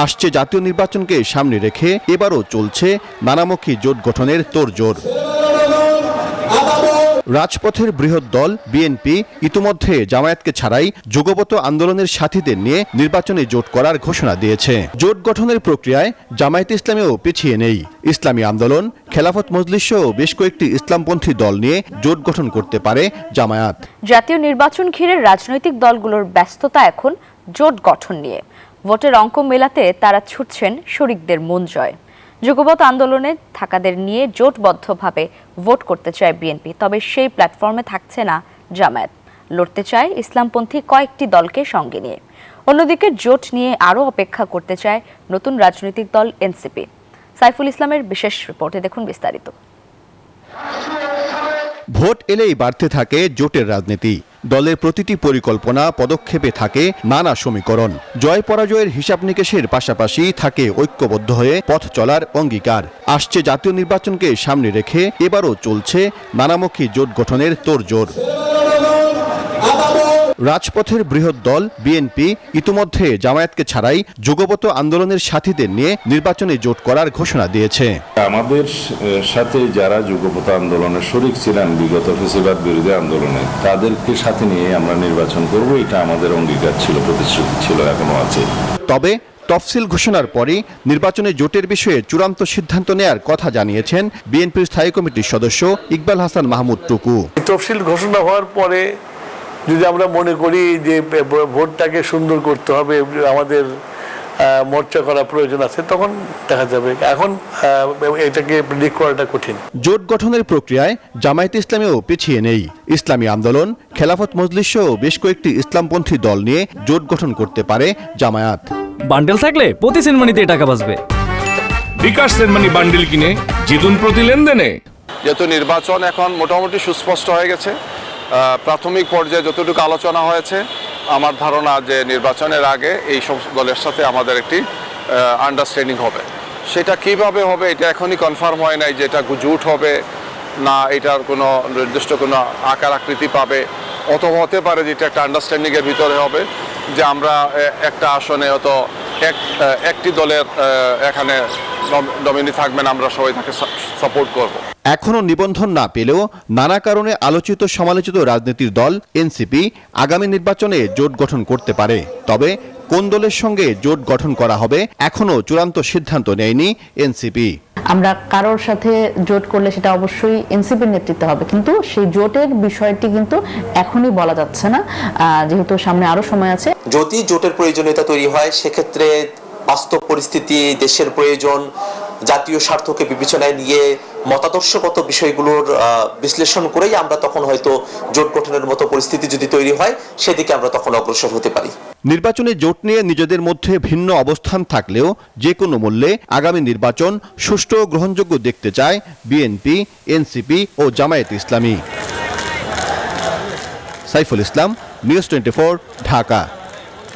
আসছে জাতীয় নির্বাচনকে সামনে রেখে এবারও চলছে নানামুখী জোট গঠনের তোড়জোড়। রাজপথের বৃহৎ দল বিএনপি ইতিমধ্যে জামায়াতকে ছাড়াই যুগপৎ আন্দোলনের সাথীদের নিয়ে নির্বাচনে জোট করার ঘোষণা দিয়েছে। জোট গঠনের প্রক্রিয়ায় জামায়াত ইসলামীও পিছিয়ে নেই। ইসলামী আন্দোলন, খেলাফত মজলিস সহ বেশ কয়েকটি ইসলামপন্থী দল নিয়ে জোট গঠন করতে পারে জামায়াত। জাতীয় নির্বাচন ঘিরে রাজনৈতিক দলগুলোর ব্যস্ততা এখন জোট গঠন নিয়ে। ভোটের অঙ্ক মেলাতে তারা ছুটছেন শরিকদের মন জয়। যুগপৎ আন্দোলনে থাকাদের নিয়ে জোটবদ্ধভাবে ভোট করতে চায় বিএনপি, তবে সেই প্ল্যাটফর্মে থাকছে না জামায়াত। লড়তে চায় ইসলামপন্থী কয়েকটি দলকে সঙ্গে নিয়ে। অন্যদিকে জোট নিয়ে আরও অপেক্ষা করতে চায় নতুন রাজনৈতিক দল এনসিপি। সাইফুল ইসলামের বিশেষ রিপোর্টে দেখুন বিস্তারিত। ভোট এলেই বাড়তে থাকে জোটের রাজনীতি। দলের প্রতিটি পরিকল্পনা পদক্ষেপে থাকে নানা সমীকরণ। জয় পরাজয়ের হিসাব নিকেশের পাশাপাশি থাকে ঐক্যবদ্ধ হয়ে পথ চলার অঙ্গীকার। আসছে জাতীয় নির্বাচনকে সামনে রেখে এবারও চলছে নানামুখী জোট গঠনের তোড়জোড়। রাজপথের বৃহৎ দল বিএনপি ইতিমধ্যে জামায়াতকে ছাড়াই যুগপৎ আন্দোলনের সাথীদের নিয়ে নির্বাচনে জোট করার ঘোষণা দিয়েছে। আমাদের সাথে যারা যুগপৎ আন্দোলনের শরিক ছিলেন বিগত ফ্যাসিবাদ বিরোধী আন্দোলনে, তাদেরকে সাথে নিয়ে আমরা নির্বাচন করব, এটা আমাদের অঙ্গীকার ছিল, প্রতিশ্রুতি ছিল, এখনো আছে। তবে তফসিল ঘোষণার পরই নির্বাচনে জোটের বিষয়ে চূড়ান্ত সিদ্ধান্ত নেয়ার কথা জানিয়েছেন বিএনপির স্থায়ী কমিটির সদস্য ইকবাল হাসান মাহমুদ টুকু। তফসিল ঘোষণা হওয়ার পরে যদি আমরা মনে করি যে ভোটটাকে সুন্দর করতে হবে, আমাদের মোর্চা করা প্রয়োজন আছে, তখন দেখা যাবে। এখন এটাকে প্রেডিক্ট করাটা কঠিন। জোট গঠনের প্রক্রিয়ায় জামায়াত ইসলামীও পিছিয়ে নেই। ইসলামী আন্দোলন, খেলাফত মজলিস সহ বেশ কয়েকটি ইসলামপন্থী দল নিয়ে জোট গঠন করতে পারে জামায়াত। বান্ডেল থাকলে প্রতি সেনমানিতে টাকা বাঁচবে। বিকাশ সেনমানি বান্ডেল কিনে জিতুন প্রতি লেনদেনে। যেহেতু নির্বাচন এখন মোটামুটি সুস্পষ্ট হয়ে গেছে, প্রাথমিক পর্যায়ে যতটুকু আলোচনা হয়েছে, আমার ধারণা যে নির্বাচনের আগে এই সব দলের সাথে আমাদের একটি আন্ডারস্ট্যান্ডিং হবে। সেটা কিভাবে হবে এটা এখনই কনফার্ম হয় নাই, যে এটা জোট হবে না এটার কোনো নির্দিষ্ট কোনো আকার আকৃতি পাবে, অথবা হতে পারে যেটা একটা আন্ডারস্ট্যান্ডিংয়ের ভিতরে হবে যে আমরা একটা আসনে হয়তো একটি দলের এখানে নমিনি থাকবেন, আমরা সবাই তাকে সাপোর্ট করব। এখনো নিবন্ধন না পেলেও নানা কারণে আলোচিত সমালোচিত রাজনীতির দল এনসিপি আগামী নির্বাচনে জোট গঠন করতে পারে। তবে কোন দলের সঙ্গে জোট গঠন করা হবে এখনো চূড়ান্ত সিদ্ধান্ত নেয়নি এনসিপি। আমরা কারোর সাথে জোট করলে সেটা অবশ্যই এনসিপির নেতৃত্বে হবে, কিন্তু সেই জোটের বিষয়টি কিন্তু এখনই বলা যাচ্ছে না, যেহেতু সামনে আরো সময় আছে। যদি জোটের প্রয়োজনীয়তা তৈরি হয়, সেক্ষেত্রে বাস্তব পরিস্থিতি, দেশের প্রয়োজন, জাতীয় স্বার্থকে বিবেচনায় নিয়ে মতাদর্শগত বিষয়গুলোর বিশ্লেষণ করেই আমরা তখন হয়তো জোট গঠনের মতো পরিস্থিতি যদি তৈরি হয়, সেদিকে আমরা তখন অগ্রসর হতে পারি। নির্বাচনে জোট নিয়ে নিজেদের মধ্যে ভিন্ন অবস্থান থাকলেও যে কোনো মূল্যে আগামী নির্বাচন সুষ্ঠু ও গ্রহণযোগ্য দেখতে চায় বিএনপি, এনসিপি ও জামায়াত ইসলামী। সাইফুল ইসলাম, নিউজ 24, ঢাকা।